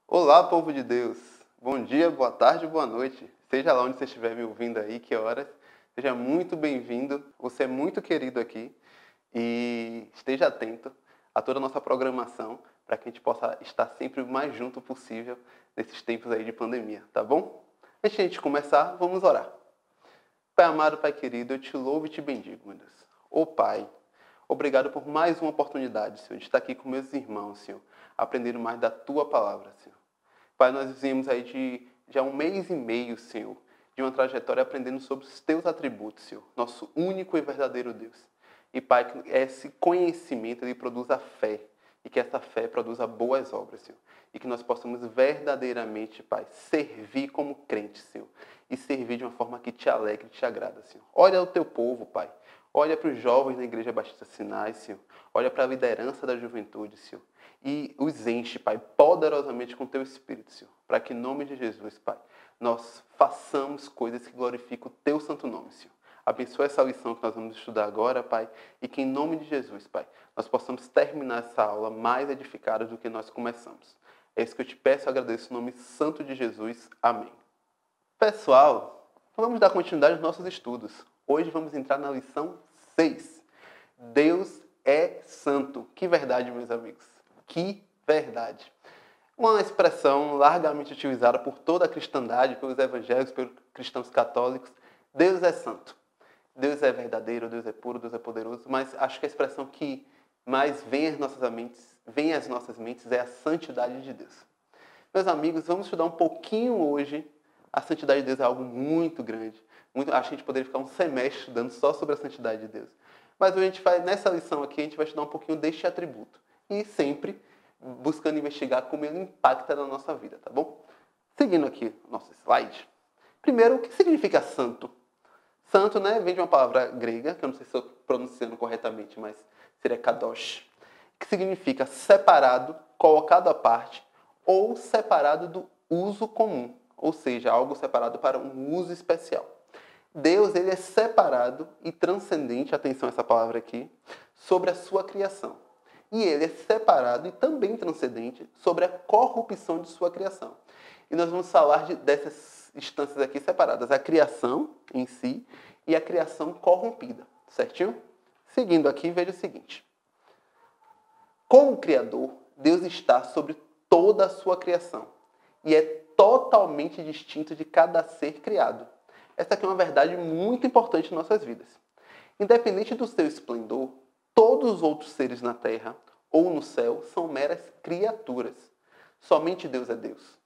Olá, povo de Deus! Bom dia, boa tarde, boa noite. Seja lá onde você estiver me ouvindo aí, que horas. Seja muito bem-vindo. Você é muito querido aqui. E esteja atento a toda a nossa programação para que a gente possa estar sempre o mais junto possível nesses tempos aí de pandemia, tá bom? Antes de a gente começar, vamos orar. Pai amado, Pai querido, eu te louvo e te bendigo, meu Deus. Ô Pai, obrigado por mais uma oportunidade, Senhor, de estar aqui com meus irmãos, Senhor, aprendendo mais da Tua palavra, Senhor. Pai, nós vivemos aí de já um mês e meio, Senhor, de uma trajetória aprendendo sobre os Teus atributos, Senhor, nosso único e verdadeiro Deus. E, Pai, que esse conhecimento ele produza fé, e que essa fé produza boas obras, Senhor. E que nós possamos verdadeiramente, Pai, servir como crentes, Senhor. E servir de uma forma que te alegre e te agrada, Senhor. Olha o teu povo, Pai. Olha para os jovens na Igreja Batista Sinais, Senhor. Olha para a liderança da juventude, Senhor. E os enche, Pai, poderosamente com o teu Espírito, Senhor. Para que, em nome de Jesus, Pai, nós façamos coisas que glorificam o teu santo nome, Senhor. Abençoa essa lição que nós vamos estudar agora, Pai. E que, em nome de Jesus, Pai, nós possamos terminar essa aula mais edificados do que nós começamos. É isso que eu te peço e agradeço em nome santo de Jesus. Amém. Pessoal, vamos dar continuidade aos nossos estudos. Hoje vamos entrar na lição 6. Deus é santo. Que verdade, meus amigos. Que verdade. Uma expressão largamente utilizada por toda a cristandade, pelos evangélicos, pelos cristãos católicos. Deus é santo. Deus é verdadeiro, Deus é puro, Deus é poderoso. Mas acho que a expressão que mais vem às nossas mentes é a santidade de Deus. Meus amigos, vamos estudar um pouquinho hoje. A santidade de Deus é algo muito grande. Acho que a gente poderia ficar um semestre estudando só sobre a santidade de Deus. Mas a gente vai, nessa lição aqui, a gente vai estudar um pouquinho deste atributo. E sempre buscando investigar como ele impacta na nossa vida, tá bom? Seguindo aqui o nosso slide. Primeiro, o que significa santo? Santo, né, vem de uma palavra grega, que eu não sei se estou pronunciando corretamente, mas seria kadosh, que significa separado, colocado à parte, ou separado do uso comum, ou seja, algo separado para um uso especial. Deus, ele é separado e transcendente, atenção a essa palavra aqui, sobre a sua criação. E ele é separado e também transcendente sobre a corrupção de sua criação. E nós vamos falar dessas instâncias aqui separadas, a criação em si e a criação corrompida, certinho? Seguindo aqui, veja o seguinte. Como Criador, Deus está sobre toda a sua criação e é totalmente distinto de cada ser criado. Essa aqui é uma verdade muito importante em nossas vidas. Independente do seu esplendor, todos os outros seres na terra ou no céu são meras criaturas. Somente Deus é Deus,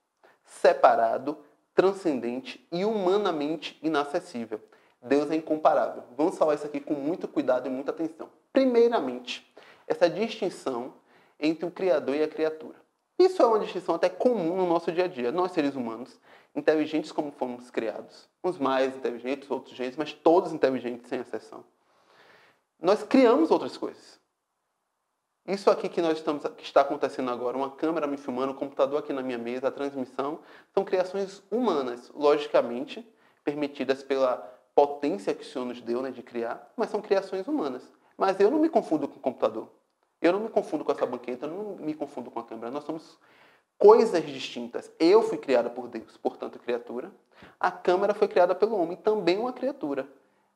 separado, transcendente e humanamente inacessível. Deus é incomparável. Vamos falar isso aqui com muito cuidado e muita atenção. Primeiramente, essa distinção entre o Criador e a criatura. Isso é uma distinção até comum no nosso dia a dia. Nós, seres humanos, inteligentes como fomos criados, uns mais inteligentes, outros jeitos, mas todos inteligentes sem exceção. Nós criamos outras coisas. Isso aqui que está acontecendo agora, uma câmera me filmando, um computador aqui na minha mesa, a transmissão, são criações humanas, logicamente, permitidas pela potência que o Senhor nos deu, né, de criar, mas são criações humanas. Mas eu não me confundo com o computador. Eu não me confundo com essa banqueta, eu não me confundo com a câmera. Nós somos coisas distintas. Eu fui criada por Deus, portanto, criatura. A câmera foi criada pelo homem, também uma criatura.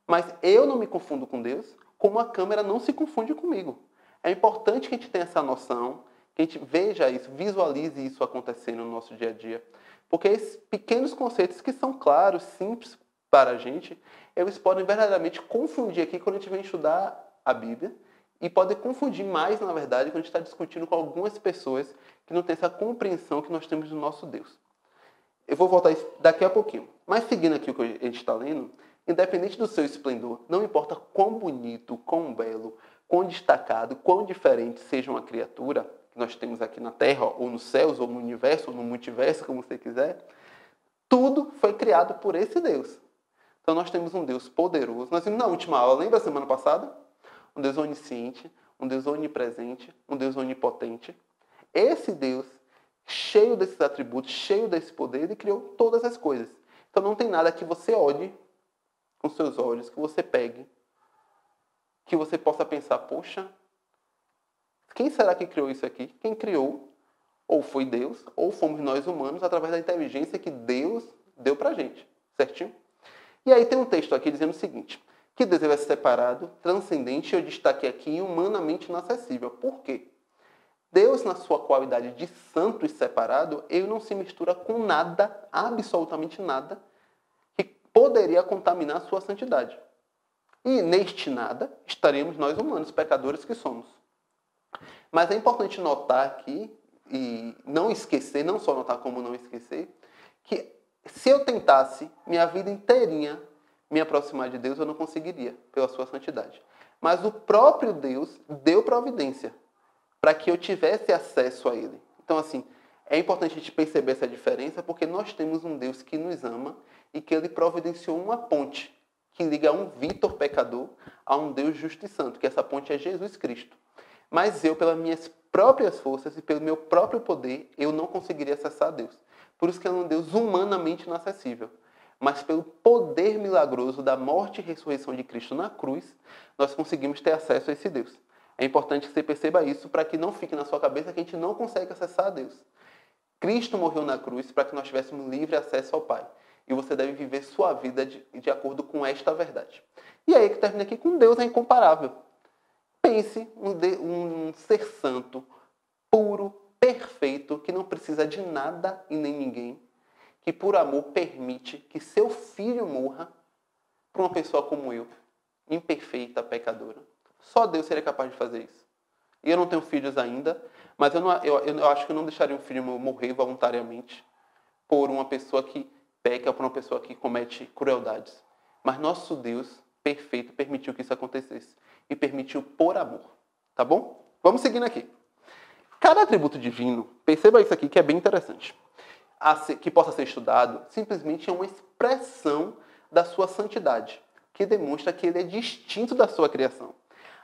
Mas eu não me confundo com Deus, como a câmera não se confunde comigo. É importante que a gente tenha essa noção, que a gente veja isso, visualize isso acontecendo no nosso dia a dia. Porque esses pequenos conceitos que são claros, simples para a gente, eles podem verdadeiramente confundir aqui quando a gente vem estudar a Bíblia e podem confundir mais, na verdade, quando a gente está discutindo com algumas pessoas que não têm essa compreensão que nós temos do nosso Deus. Eu vou voltar isso daqui a pouquinho. Mas seguindo aqui o que a gente está lendo, independente do seu esplendor, não importa quão bonito, quão belo, quão destacado, quão diferente seja uma criatura que nós temos aqui na Terra, ou nos céus, ou no universo, ou no multiverso, como você quiser, tudo foi criado por esse Deus. Então nós temos um Deus poderoso. Nós vimos na última aula, lembra a semana passada? Um Deus onisciente, um Deus onipresente, um Deus onipotente. Esse Deus, cheio desses atributos, cheio desse poder, ele criou todas as coisas. Então não tem nada que você olhe com seus olhos, que você pegue, que você possa pensar, poxa, quem será que criou isso aqui? Quem criou Ou foi Deus, ou fomos nós humanos através da inteligência que Deus deu pra gente. Certinho? E aí tem um texto aqui dizendo o seguinte, que Deus é separado, transcendente, e eu destaquei aqui, humanamente inacessível. Por quê? Deus, na sua qualidade de santo e separado, ele não se mistura com nada, absolutamente nada, que poderia contaminar a sua santidade. E neste nada estaremos nós humanos, pecadores que somos. Mas é importante notar aqui, e não esquecer, não só notar como não esquecer, que se eu tentasse minha vida inteirinha me aproximar de Deus, eu não conseguiria, pela sua santidade. Mas o próprio Deus deu providência para que eu tivesse acesso a Ele. Então, assim, é importante a gente perceber essa diferença, porque nós temos um Deus que nos ama e que Ele providenciou uma ponte que liga um Vítor pecador a um Deus justo e santo, que essa ponte é Jesus Cristo. Mas eu, pelas minhas próprias forças e pelo meu próprio poder, eu não conseguiria acessar a Deus. Por isso que ele é um Deus humanamente inacessível. Mas pelo poder milagroso da morte e ressurreição de Cristo na cruz, nós conseguimos ter acesso a esse Deus. É importante que você perceba isso para que não fique na sua cabeça que a gente não consegue acessar a Deus. Cristo morreu na cruz para que nós tivéssemos livre acesso ao Pai. E você deve viver sua vida de acordo com esta verdade. E aí que termina aqui com Deus é incomparável. Pense um ser santo, puro, perfeito, que não precisa de nada e nem ninguém, que por amor permite que seu filho morra por uma pessoa como eu, imperfeita, pecadora. Só Deus seria capaz de fazer isso. E eu não tenho filhos ainda, mas eu acho que eu não deixaria um filho meu morrer voluntariamente por uma pessoa que peca, por uma pessoa que comete crueldades. Mas nosso Deus perfeito permitiu que isso acontecesse. E permitiu por amor. Tá bom? Vamos seguindo aqui. Cada atributo divino, perceba isso aqui que é bem interessante, que possa ser estudado, simplesmente é uma expressão da sua santidade, que demonstra que ele é distinto da sua criação,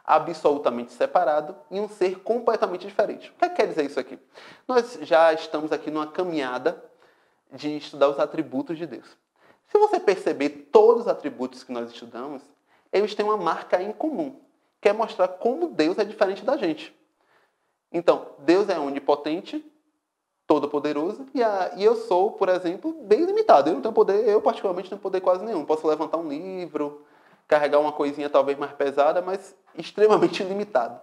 absolutamente separado e um ser completamente diferente. O que quer dizer isso aqui? Nós já estamos aqui numa caminhada de estudar os atributos de Deus. Se você perceber todos os atributos que nós estudamos, eles têm uma marca em comum, que é mostrar como Deus é diferente da gente. Então, Deus é onipotente, todo-poderoso, e eu sou, por exemplo, bem limitado. Eu não tenho poder, eu particularmente não tenho poder quase nenhum. Posso levantar um livro, carregar uma coisinha talvez mais pesada, mas extremamente limitado.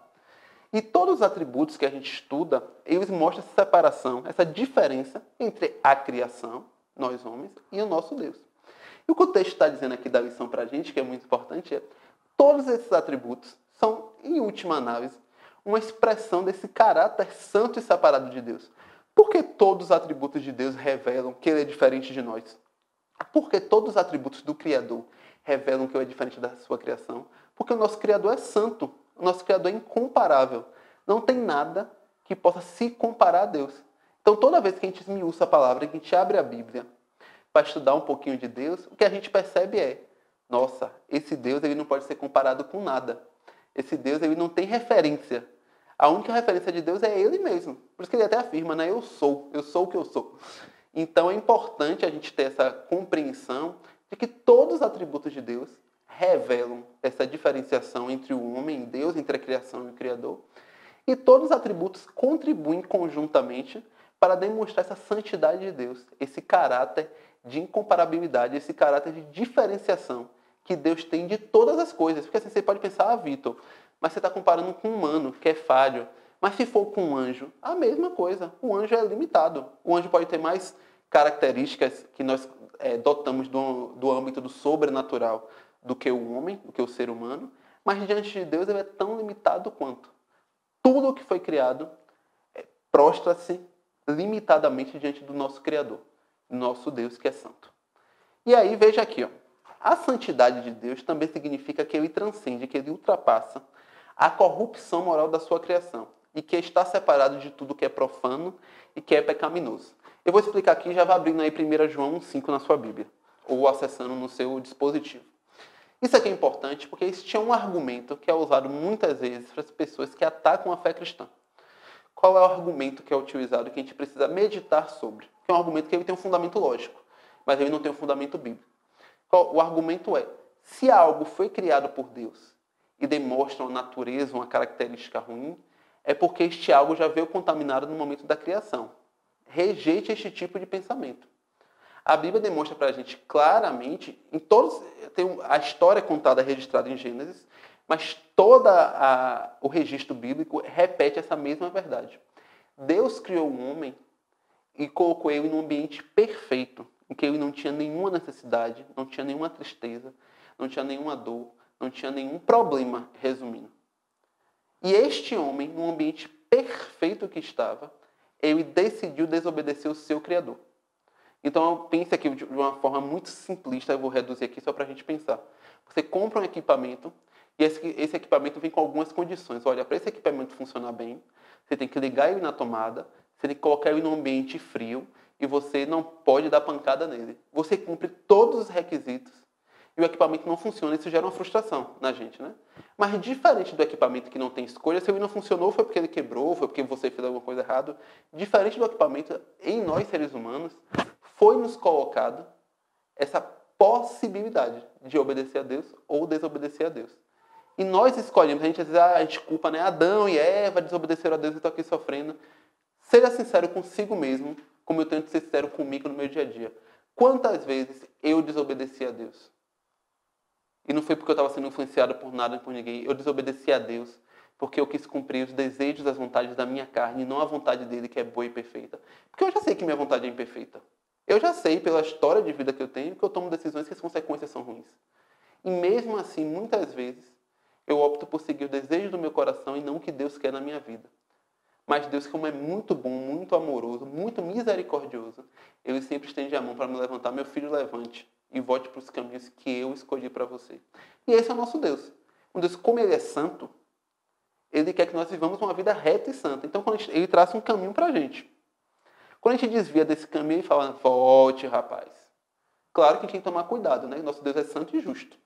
E todos os atributos que a gente estuda, eles mostram essa separação, essa diferença entre a criação, nós homens, e o nosso Deus. E o que o texto está dizendo aqui da lição para a gente, que é muito importante, é todos esses atributos são, em última análise, uma expressão desse caráter santo e separado de Deus. Por que todos os atributos de Deus revelam que Ele é diferente de nós? Por que todos os atributos do Criador revelam que Ele é diferente da sua criação? Porque o nosso Criador é santo, o nosso Criador é incomparável. Não tem nada que possa se comparar a Deus. Então, toda vez que a gente esmiuça a palavra, que a gente abre a Bíblia para estudar um pouquinho de Deus, o que a gente percebe é, nossa, esse Deus ele não pode ser comparado com nada. Esse Deus ele não tem referência. A única referência de Deus é Ele mesmo. Por isso que ele até afirma, né? Eu sou o que eu sou. Então é importante a gente ter essa compreensão de que todos os atributos de Deus revelam essa diferenciação entre o homem e Deus, entre a criação e o Criador. E todos os atributos contribuem conjuntamente para demonstrar essa santidade de Deus, esse caráter de incomparabilidade, esse caráter de diferenciação que Deus tem de todas as coisas. Porque assim, você pode pensar, Vitor, mas você está comparando com um humano, que é falho. Mas se for com um anjo, a mesma coisa. O anjo é limitado. O anjo pode ter mais características que nós dotamos do âmbito do sobrenatural do que o homem, do que o ser humano. Mas diante de Deus ele é tão limitado quanto. Tudo o que foi criado prostra-se limitadamente diante do nosso Criador, nosso Deus que é santo. E aí, veja aqui, ó. A santidade de Deus também significa que ele transcende, que ele ultrapassa a corrupção moral da sua criação e que está separado de tudo que é profano e que é pecaminoso. Eu vou explicar aqui, já vai abrindo aí 1 João 5 na sua Bíblia, ou acessando no seu dispositivo. Isso aqui é importante porque existe um argumento que é usado muitas vezes para as pessoas que atacam a fé cristã. Qual é o argumento que é utilizado que a gente precisa meditar sobre? Que é um argumento que ele tem um fundamento lógico, mas ele não tem um fundamento bíblico. O argumento é, se algo foi criado por Deus e demonstra uma natureza, uma característica ruim, é porque este algo já veio contaminado no momento da criação. Rejeite este tipo de pensamento. A Bíblia demonstra para a gente claramente, a história contada, registrada em Gênesis, mas todo o registro bíblico repete essa mesma verdade. Deus criou o homem e colocou ele num ambiente perfeito, em que ele não tinha nenhuma necessidade, não tinha nenhuma tristeza, não tinha nenhuma dor, não tinha nenhum problema, resumindo. E este homem, num ambiente perfeito que estava, ele decidiu desobedecer o seu Criador. Então, pense aqui de uma forma muito simplista, eu vou reduzir aqui só para a gente pensar. Você compra um equipamento e esse equipamento vem com algumas condições. Olha, para esse equipamento funcionar bem, você tem que ligar ele na tomada, você tem que colocar ele num ambiente frio e você não pode dar pancada nele. Você cumpre todos os requisitos e o equipamento não funciona. Isso gera uma frustração na gente, né? Mas diferente do equipamento que não tem escolha, se ele não funcionou foi porque ele quebrou, foi porque você fez alguma coisa errada. Diferente do equipamento, em nós seres humanos, foi nos colocado essa possibilidade de obedecer a Deus ou desobedecer a Deus. E nós escolhemos, a gente culpa, né? Adão e Eva desobedeceram a Deus e estão aqui sofrendo. Seja sincero consigo mesmo, como eu tento ser sincero comigo no meu dia a dia. Quantas vezes eu desobedeci a Deus? E não foi porque eu estava sendo influenciado por nada nem por ninguém. Eu desobedeci a Deus porque eu quis cumprir os desejos, as vontades da minha carne, e não a vontade dele, que é boa e perfeita. Porque eu já sei que minha vontade é imperfeita. Eu já sei, pela história de vida que eu tenho, que eu tomo decisões que as consequências são ruins. E mesmo assim, muitas vezes, eu opto por seguir o desejo do meu coração e não o que Deus quer na minha vida. Mas Deus, como é muito bom, muito amoroso, muito misericordioso, Ele sempre estende a mão para me levantar. Meu filho, levante e volte para os caminhos que eu escolhi para você. E esse é o nosso Deus. Um Deus, como Ele é santo, Ele quer que nós vivamos uma vida reta e santa. Então, Ele traça um caminho para a gente. Quando a gente desvia desse caminho e fala, volte, rapaz. Claro que a gente tem que tomar cuidado, né? Nosso Deus é santo e justo.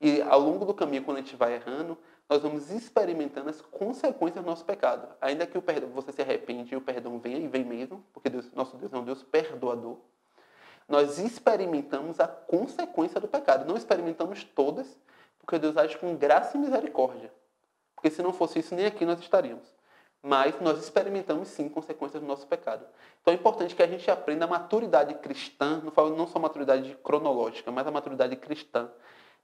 E ao longo do caminho, quando a gente vai errando, nós vamos experimentando as consequências do nosso pecado. Ainda que você se arrepende e o perdão venha, e vem mesmo, porque nosso Deus é um Deus perdoador, nós experimentamos a consequência do pecado. Não experimentamos todas, porque Deus age com graça e misericórdia. Porque se não fosse isso, nem aqui nós estaríamos. Mas nós experimentamos sim consequências do nosso pecado. Então é importante que a gente aprenda a maturidade cristã, não falo não só maturidade cronológica, mas a maturidade cristã,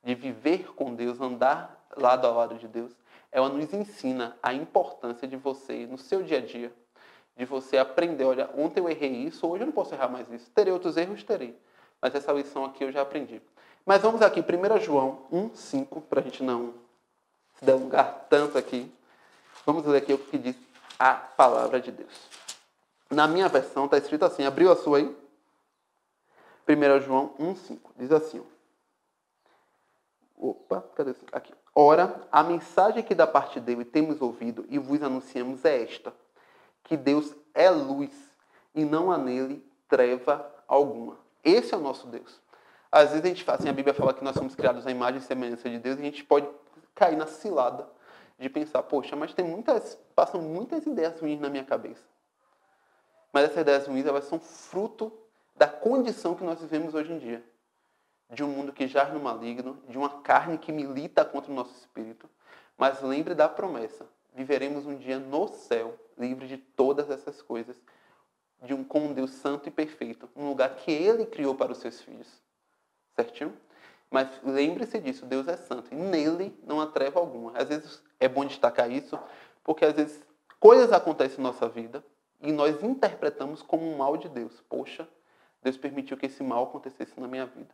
de viver com Deus, andar lado a lado de Deus. Ela nos ensina a importância de você, no seu dia a dia, de você aprender, olha, ontem eu errei isso, hoje eu não posso errar mais isso. Terei outros erros? Terei. Mas essa lição aqui eu já aprendi. Mas vamos aqui, 1 João 1,5, para a gente não se delongar tanto aqui. Vamos ler aqui o que diz a palavra de Deus. Na minha versão está escrito assim, abriu a sua aí? 1 João 1,5, diz assim, opa, cadê isso? Aqui. Ora, a mensagem que da parte dele temos ouvido e vos anunciamos é esta, que Deus é luz e não há nele treva alguma. Esse é o nosso Deus. Às vezes a gente fala assim, a Bíblia fala que nós somos criados à imagem e semelhança de Deus e a gente pode cair na cilada de pensar, poxa, mas passam muitas ideias ruins na minha cabeça. Mas essas ideias ruins, elas são fruto da condição que nós vivemos hoje em dia. De um mundo que jaz no maligno, de uma carne que milita contra o nosso espírito. Mas lembre da promessa, viveremos um dia no céu, livre de todas essas coisas, com um Deus santo e perfeito, um lugar que Ele criou para os seus filhos. Certinho? Mas lembre-se disso, Deus é santo e nele não há treva alguma. Às vezes é bom destacar isso, porque às vezes coisas acontecem em nossa vida e nós interpretamos como um mal de Deus. Poxa, Deus permitiu que esse mal acontecesse na minha vida.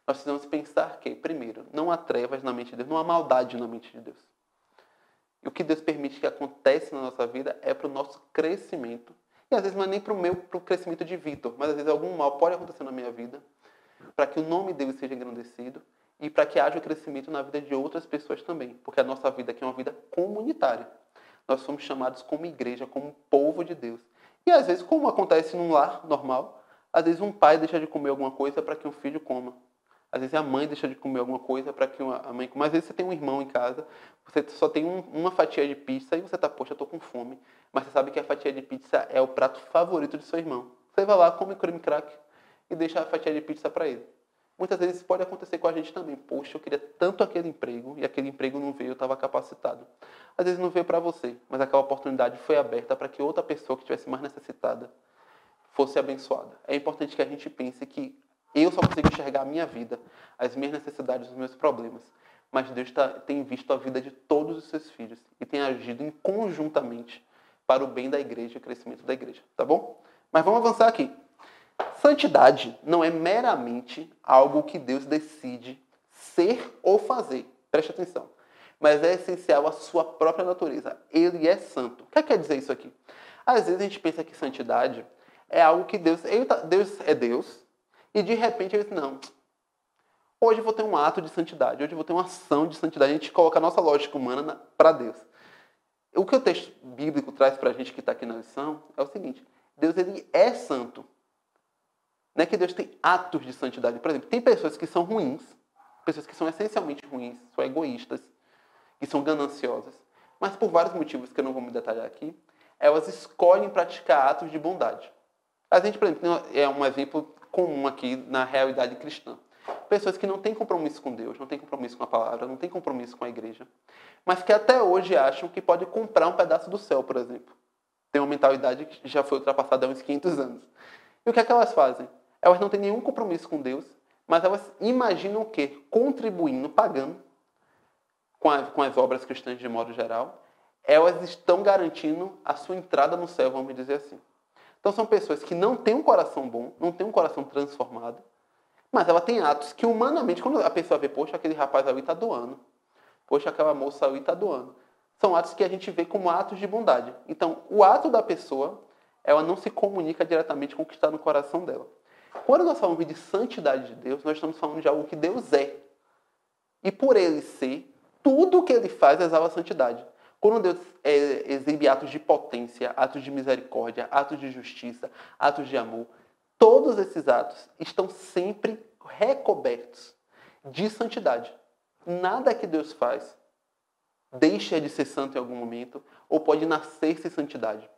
Nós precisamos pensar que, primeiro, não há trevas na mente de Deus, não há maldade na mente de Deus. E o que Deus permite que aconteça na nossa vida é para o nosso crescimento. E às vezes não é nem para o crescimento de Vitor, mas às vezes algum mal pode acontecer na minha vida, para que o nome dele seja engrandecido e para que haja o crescimento na vida de outras pessoas também. Porque a nossa vida aqui é uma vida comunitária. Nós somos chamados como igreja, como povo de Deus. E às vezes, como acontece num lar normal, às vezes um pai deixa de comer alguma coisa para que um filho coma. Às vezes a mãe deixa de comer alguma coisa para que a mãe coma. Às vezes você tem um irmão em casa, você só tem uma fatia de pizza e você está, poxa, eu estou com fome. Mas você sabe que a fatia de pizza é o prato favorito de seu irmão. Você vai lá, come creme crack e deixa a fatia de pizza para ele. Muitas vezes isso pode acontecer com a gente também. Poxa, eu queria tanto aquele emprego e aquele emprego não veio, eu estava capacitado. Às vezes não veio para você, mas aquela oportunidade foi aberta para que outra pessoa que estivesse mais necessitada fosse abençoada. É importante que a gente pense que eu só consigo enxergar a minha vida, as minhas necessidades, os meus problemas. Mas Deus tem visto a vida de todos os seus filhos e tem agido conjuntamente para o bem da igreja e o crescimento da igreja. Tá bom? Mas vamos avançar aqui. Santidade não é meramente algo que Deus decide ser ou fazer. Preste atenção. Mas é essencial à sua própria natureza. Ele é santo. O que quer dizer isso aqui? Às vezes a gente pensa que santidade é algo que Deus é Deus, e de repente ele diz, não, hoje eu vou ter um ato de santidade, hoje eu vou ter uma ação de santidade. A gente coloca a nossa lógica humana para Deus. O que o texto bíblico traz para a gente que está aqui na lição é o seguinte, Deus ele é santo. Não é que Deus tem atos de santidade. Por exemplo, tem pessoas que são ruins, pessoas que são essencialmente ruins, são egoístas, que são gananciosas, mas por vários motivos que eu não vou me detalhar aqui, elas escolhem praticar atos de bondade. A gente, por exemplo, é um exemplo comum aqui na realidade cristã. Pessoas que não têm compromisso com Deus, não têm compromisso com a palavra, não têm compromisso com a igreja, mas que até hoje acham que pode comprar um pedaço do céu, por exemplo. Tem uma mentalidade que já foi ultrapassada há uns 500 anos. E o que é que elas fazem? Elas não têm nenhum compromisso com Deus, mas elas imaginam que, contribuindo, pagando, com as obras cristãs de modo geral, elas estão garantindo a sua entrada no céu, vamos dizer assim. Então são pessoas que não têm um coração bom, não têm um coração transformado, mas ela tem atos que humanamente, quando a pessoa vê, poxa, aquele rapaz ali está doando, poxa, aquela moça ali está doando. São atos que a gente vê como atos de bondade. Então, o ato da pessoa, ela não se comunica diretamente com o que está no coração dela. Quando nós falamos de santidade de Deus, nós estamos falando de algo que Deus é. E por ele ser, tudo o que ele faz exala a santidade. Quando Deus exibe atos de potência, atos de misericórdia, atos de justiça, atos de amor, todos esses atos estão sempre recobertos de santidade. Nada que Deus faz deixa de ser santo em algum momento ou pode nascer sem santidade.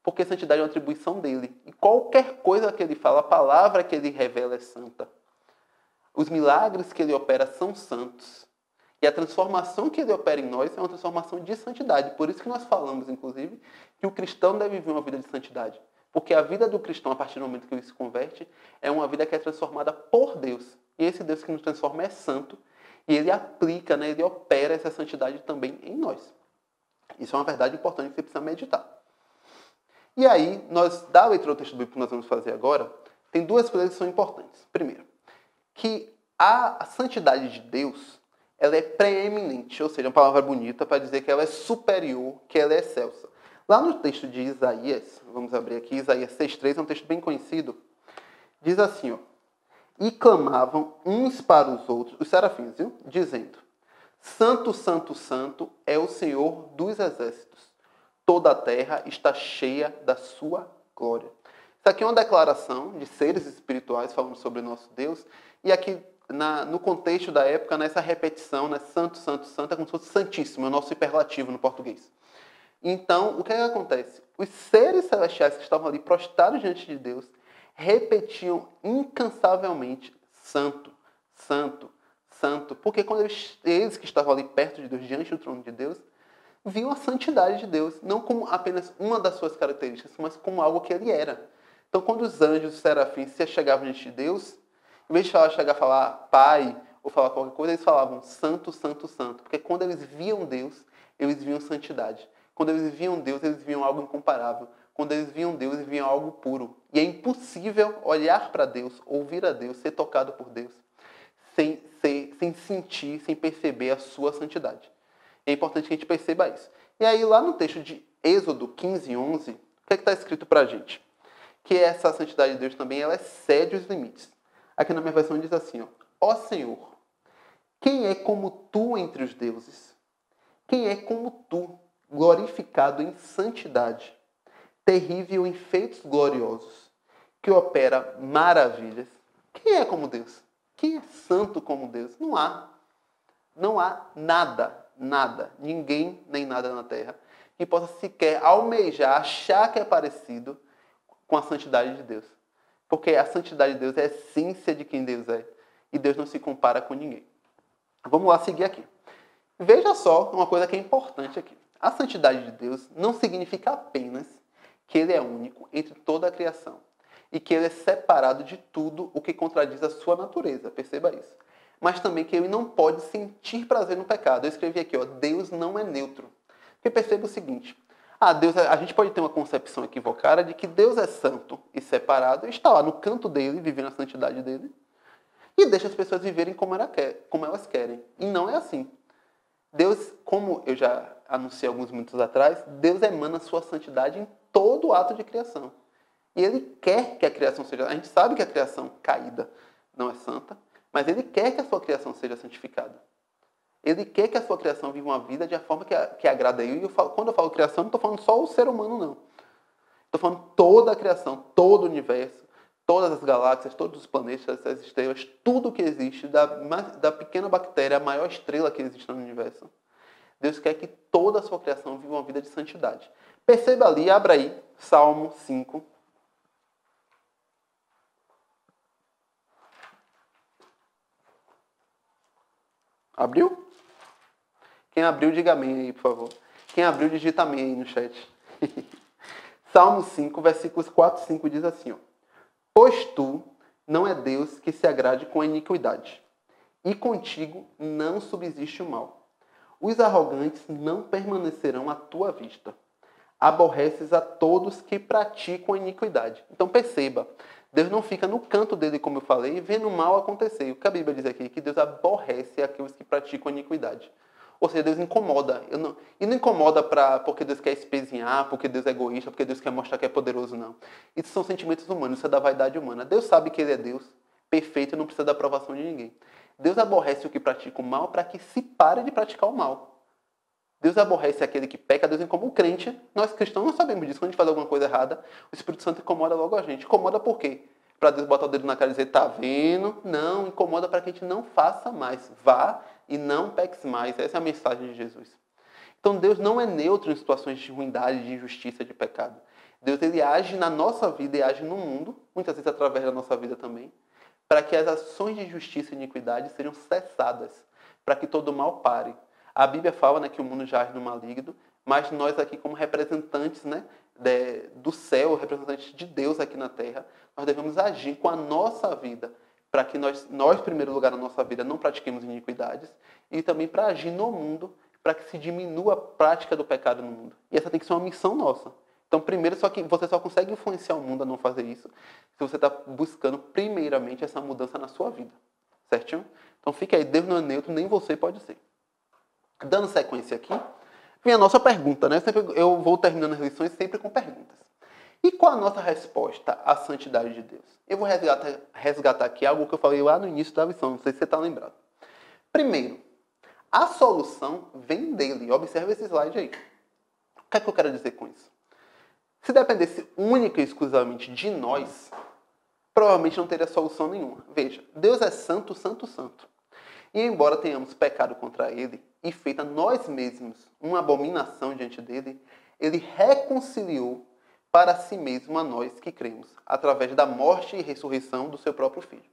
Porque santidade é uma atribuição dele. E qualquer coisa que ele fala, a palavra que ele revela é santa. Os milagres que ele opera são santos. E a transformação que ele opera em nós é uma transformação de santidade. Por isso que nós falamos, inclusive, que o cristão deve viver uma vida de santidade. Porque a vida do cristão, a partir do momento que ele se converte, é uma vida que é transformada por Deus. E esse Deus que nos transforma é santo. E ele aplica, ele opera essa santidade também em nós. Isso é uma verdade importante que você precisa meditar. E aí, da leitura do texto bíblico que nós vamos fazer agora, tem duas coisas que são importantes. Primeiro, que a santidade de Deus, ela é preeminente, ou seja, uma palavra bonita para dizer que ela é superior, que ela é excelsa. Lá no texto de Isaías, vamos abrir aqui, Isaías 6,3, é um texto bem conhecido, diz assim, ó, e clamavam uns para os outros, os serafins, viu? Dizendo, Santo, Santo, Santo é o Senhor dos exércitos. Toda a terra está cheia da sua glória. Isso aqui é uma declaração de seres espirituais falando sobre o nosso Deus. E aqui, no contexto da época, nessa repetição, Santo, Santo, Santo, é como se fosse Santíssimo, é o nosso superlativo no português. Então, o que acontece? Os seres celestiais que estavam ali prostrados diante de Deus repetiam incansavelmente Santo, Santo, Santo. Porque quando eles que estavam ali perto de Deus, diante do trono de Deus, viam a santidade de Deus, não como apenas uma das suas características, mas como algo que ele era. Então, quando os anjos, os serafins, se chegavam diante de Deus, em vez de chegar a falar Pai ou falar qualquer coisa, eles falavam Santo, Santo, Santo. Porque quando eles viam Deus, eles viam santidade. Quando eles viam Deus, eles viam algo incomparável. Quando eles viam Deus, eles viam algo puro. E é impossível olhar para Deus, ouvir a Deus, ser tocado por Deus, sem sentir, sem perceber a sua santidade. É importante que a gente perceba isso. E aí, lá no texto de Êxodo 15:11, o que está escrito para a gente? Que essa santidade de Deus também ela excede os limites. Aqui na minha versão diz assim, ó Senhor, quem é como tu entre os deuses? Quem é como tu, glorificado em santidade, terrível em feitos gloriosos, que opera maravilhas? Quem é como Deus? Quem é santo como Deus? Não há. Não há nada, ninguém nem nada na terra que possa sequer almejar, achar que é parecido com a santidade de Deus. Porque a santidade de Deus é a essência de quem Deus é. E Deus não se compara com ninguém. Vamos lá seguir aqui. Veja só uma coisa que é importante aqui. A santidade de Deus não significa apenas que Ele é único entre toda a criação e que Ele é separado de tudo o que contradiz a sua natureza. Perceba isso. Mas também que Ele não pode sentir prazer no pecado. Eu escrevi aqui, Deus não é neutro. Porque perceba o seguinte, a gente pode ter uma concepção equivocada de que Deus é santo e separado, e está lá no canto dele, vivendo a santidade dele, e deixa as pessoas viverem como elas querem. E não é assim. Deus, como eu já anunciei alguns minutos atrás, Deus emana sua santidade em todo o ato de criação. E Ele quer que a criação seja... A gente sabe que a criação caída não é santa, mas Ele quer que a sua criação seja santificada. Ele quer que a sua criação viva uma vida de uma forma que agrada a Ele. E quando eu falo criação, não estou falando só o ser humano, não. Estou falando toda a criação, todo o universo, todas as galáxias, todos os planetas, as estrelas, tudo que existe, da pequena bactéria à maior estrela que existe no universo. Deus quer que toda a sua criação viva uma vida de santidade. Perceba ali, abra aí, Salmo 5. Abriu? Quem abriu, diga amém aí, por favor. Quem abriu, digita amém aí no chat. Salmo 5, versículos 4 e 5 diz assim, Pois tu não é Deus que se agrade com a iniquidade, e contigo não subsiste o mal. Os arrogantes não permanecerão à tua vista. Aborreces a todos que praticam a iniquidade. Então perceba, Deus não fica no canto dele, como eu falei, vendo o mal acontecer. O que a Bíblia diz aqui é que Deus aborrece aqueles que praticam a iniquidade. Ou seja, Deus incomoda. E não incomoda porque Deus quer espezinhar, porque Deus é egoísta, porque Deus quer mostrar que é poderoso, não. Isso são sentimentos humanos, isso é da vaidade humana. Deus sabe que Ele é Deus, perfeito e não precisa da aprovação de ninguém. Deus aborrece o que pratica o mal para que se pare de praticar o mal. Deus aborrece aquele que peca, Deus incomoda o crente. Nós cristãos não sabemos disso. Quando a gente faz alguma coisa errada, o Espírito Santo incomoda logo a gente. Incomoda por quê? Para Deus botar o dedo na cara e dizer, tá vendo? Não, incomoda para que a gente não faça mais. Vá e não peques mais. Essa é a mensagem de Jesus. Então Deus não é neutro em situações de ruindade, de injustiça, de pecado. Deus ele age na nossa vida e age no mundo, muitas vezes através da nossa vida também, para que as ações de justiça e iniquidade sejam cessadas, para que todo o mal pare. A Bíblia fala, né, que o mundo jaz no maligno, mas nós aqui como representantes, né, do céu, representantes de Deus aqui na terra, nós devemos agir com a nossa vida para que nós, em primeiro lugar, na nossa vida, não pratiquemos iniquidades e também para agir no mundo para que se diminua a prática do pecado no mundo. E essa tem que ser uma missão nossa. Então, primeiro, você só consegue influenciar o mundo a não fazer isso se você está buscando, primeiramente, essa mudança na sua vida. Certinho? Então, fica aí. Deus não é neutro, nem você pode ser. Dando sequência aqui, vem a nossa pergunta, né? Eu vou terminando as lições sempre com perguntas. E qual a nossa resposta à santidade de Deus? Eu vou resgatar aqui algo que eu falei lá no início da lição, não sei se você está lembrado. Primeiro, a solução vem dele. Observe esse slide aí. O que é que eu quero dizer com isso? Se dependesse única e exclusivamente de nós, provavelmente não teria solução nenhuma. Veja, Deus é santo, santo, santo. E embora tenhamos pecado contra Ele e feito a nós mesmos uma abominação diante dele, Ele reconciliou para si mesmo a nós que cremos, através da morte e ressurreição do seu próprio Filho.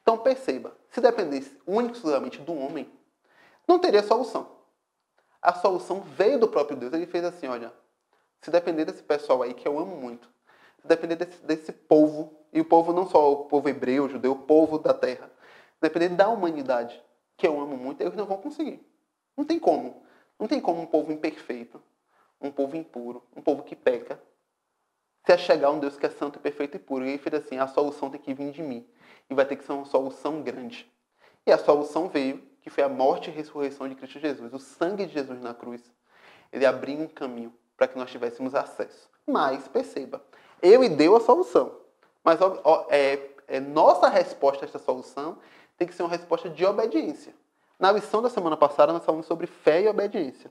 Então perceba, se dependesse única e exclusivamente do homem, não teria solução. A solução veio do próprio Deus. Ele fez assim, olha, se depender desse pessoal aí que eu amo muito, se depender desse povo, e o povo não só o povo hebreu, o judeu, o povo da terra, se depender da humanidade, que eu amo muito, eles não vão conseguir. Não tem como. Não tem como um povo imperfeito, um povo impuro, um povo que peca, se achegar a um Deus que é santo, perfeito e puro. E ele fez assim, a solução tem que vir de mim. E vai ter que ser uma solução grande. E a solução veio, que foi a morte e ressurreição de Cristo Jesus. O sangue de Jesus na cruz, ele abriu um caminho para que nós tivéssemos acesso. Mas, perceba, ele deu a solução. Mas nossa resposta a essa solução tem que ser uma resposta de obediência. Na lição da semana passada, nós falamos sobre fé e obediência.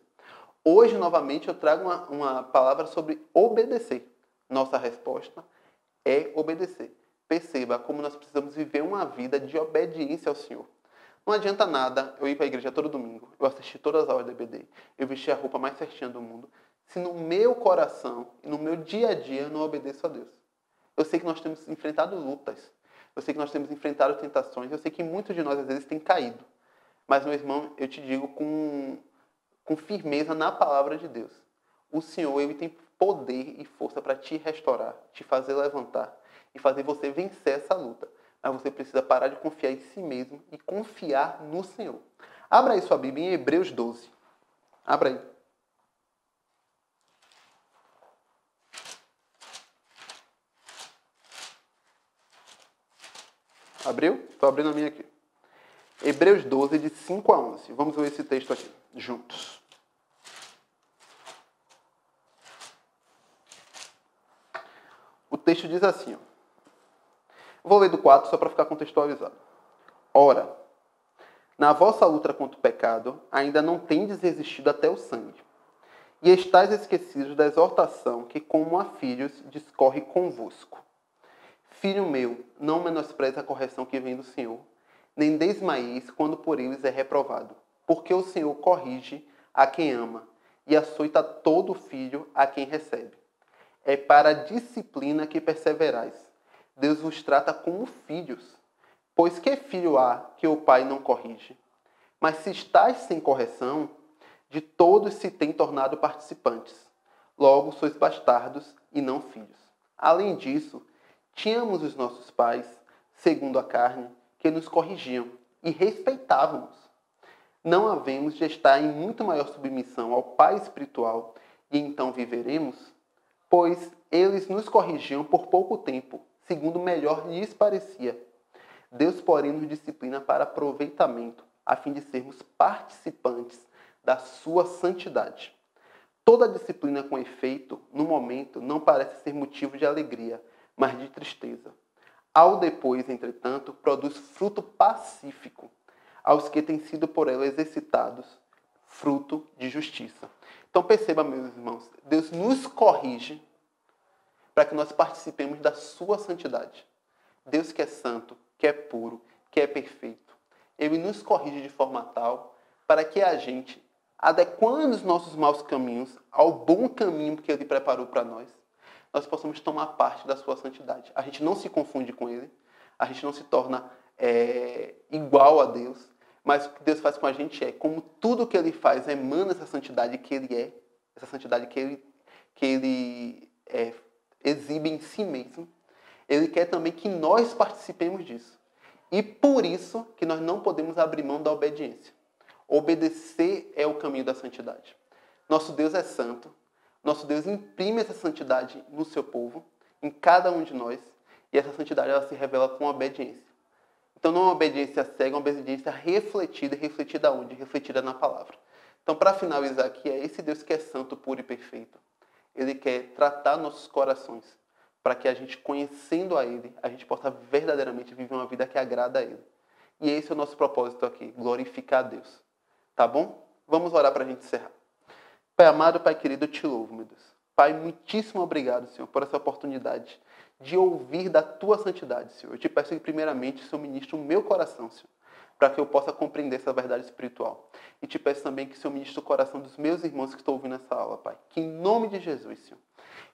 Hoje, novamente, eu trago uma palavra sobre obedecer. Nossa resposta é obedecer. Perceba como nós precisamos viver uma vida de obediência ao Senhor. Não adianta nada eu ir para a igreja todo domingo, eu assistir todas as aulas da EBD, eu vestir a roupa mais certinha do mundo, se no meu coração e no meu dia a dia eu não obedeço a Deus. Eu sei que nós temos enfrentado lutas. Eu sei que nós temos enfrentado tentações. Eu sei que muitos de nós, às vezes, têm caído. Mas, meu irmão, eu te digo com firmeza na palavra de Deus. O Senhor, Ele tem poder e força para te restaurar, te fazer levantar e fazer você vencer essa luta. Mas você precisa parar de confiar em si mesmo e confiar no Senhor. Abra aí sua Bíblia em Hebreus 12. Abra aí. Abriu? Estou abrindo a minha aqui. Hebreus 12, de 5 a 11. Vamos ler esse texto aqui, juntos. O texto diz assim, ó. Vou ler do 4 só para ficar contextualizado. Ora, na vossa luta contra o pecado, ainda não tendes resistido até o sangue. E estáis esquecidos da exortação que, como a filhos, discorre convosco. Filho meu, não menospreze a correção que vem do Senhor, nem desmaieis quando por eles é reprovado. Porque o Senhor corrige a quem ama, e açoita todo filho a quem recebe. É para a disciplina que perseverais. Deus vos trata como filhos. Pois que filho há que o pai não corrige? Mas se estáis sem correção, de todos se tem tornado participantes. Logo sois bastardos e não filhos. Além disso, tínhamos os nossos pais, segundo a carne, que nos corrigiam e respeitávamos. Não havemos de estar em muito maior submissão ao Pai espiritual e então viveremos? Pois eles nos corrigiam por pouco tempo, segundo melhor lhes parecia. Deus, porém, nos disciplina para aproveitamento, a fim de sermos participantes da sua santidade. Toda disciplina com efeito, no momento, não parece ser motivo de alegria, mas de tristeza. Ao depois, entretanto, produz fruto pacífico, aos que têm sido por ela exercitados, fruto de justiça. Então perceba, meus irmãos, Deus nos corrige para que nós participemos da sua santidade. Deus que é santo, que é puro, que é perfeito, Ele nos corrige de forma tal para que a gente, adequando os nossos maus caminhos ao bom caminho que Ele preparou para nós possamos tomar parte da sua santidade. A gente não se confunde com Ele, a gente não se torna igual a Deus, mas o que Deus faz com a gente como tudo que Ele faz emana essa santidade que Ele é, essa santidade que Ele exibe em si mesmo. Ele quer também que nós participemos disso. E por isso que nós não podemos abrir mão da obediência. Obedecer é o caminho da santidade. Nosso Deus é santo. Nosso Deus imprime essa santidade no seu povo, em cada um de nós, e essa santidade ela se revela com obediência. Então não é uma obediência cega, é uma obediência refletida. E refletida onde? Refletida na palavra. Então, para finalizar aqui, é esse Deus que é santo, puro e perfeito. Ele quer tratar nossos corações, para que a gente, conhecendo a Ele, a gente possa verdadeiramente viver uma vida que agrada a Ele. E esse é o nosso propósito aqui, glorificar a Deus. Tá bom? Vamos orar para a gente encerrar. Pai amado, Pai querido, eu te louvo, meu Deus. Pai, muitíssimo obrigado, Senhor, por essa oportunidade de ouvir da Tua santidade, Senhor. Eu te peço que, primeiramente, o Senhor ministre o meu coração, Senhor, para que eu possa compreender essa verdade espiritual. E te peço também que o Senhor ministre o coração dos meus irmãos que estão ouvindo essa aula, Pai. Que, em nome de Jesus, Senhor,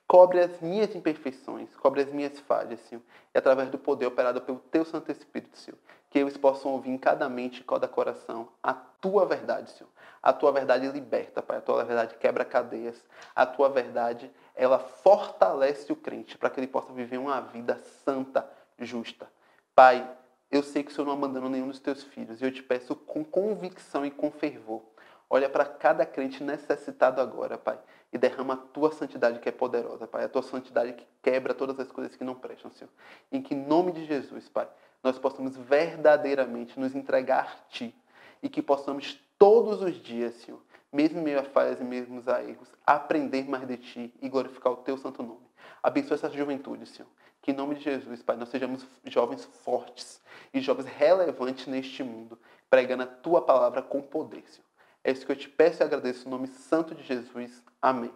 cobre as minhas imperfeições, cobre as minhas falhas, Senhor, e através do poder operado pelo Teu Santo Espírito, Senhor, que eles possam ouvir em cada mente, em cada coração, a Tua verdade, Senhor. A Tua verdade liberta, Pai. A Tua verdade quebra cadeias. A Tua verdade, ela fortalece o crente para que ele possa viver uma vida santa, justa. Pai, eu sei que o Senhor não abandonou nenhum dos Teus filhos, e eu te peço com convicção e com fervor. Olha para cada crente necessitado agora, Pai, e derrama a Tua santidade que é poderosa, Pai. A Tua santidade que quebra todas as coisas que não prestam, Senhor. Em que, em nome de Jesus, Pai, nós possamos verdadeiramente nos entregar a Ti e que possamos todos os dias, Senhor, mesmo em meio a falhas e mesmo a erros, aprender mais de Ti e glorificar o Teu santo nome. Abençoa essa juventude, Senhor. Que, em nome de Jesus, Pai, nós sejamos jovens fortes e jovens relevantes neste mundo, pregando a Tua palavra com poder, Senhor. É isso que eu te peço e agradeço, no nome santo de Jesus. Amém.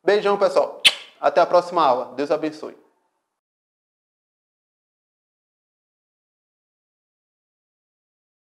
Beijão, pessoal. Até a próxima aula. Deus abençoe.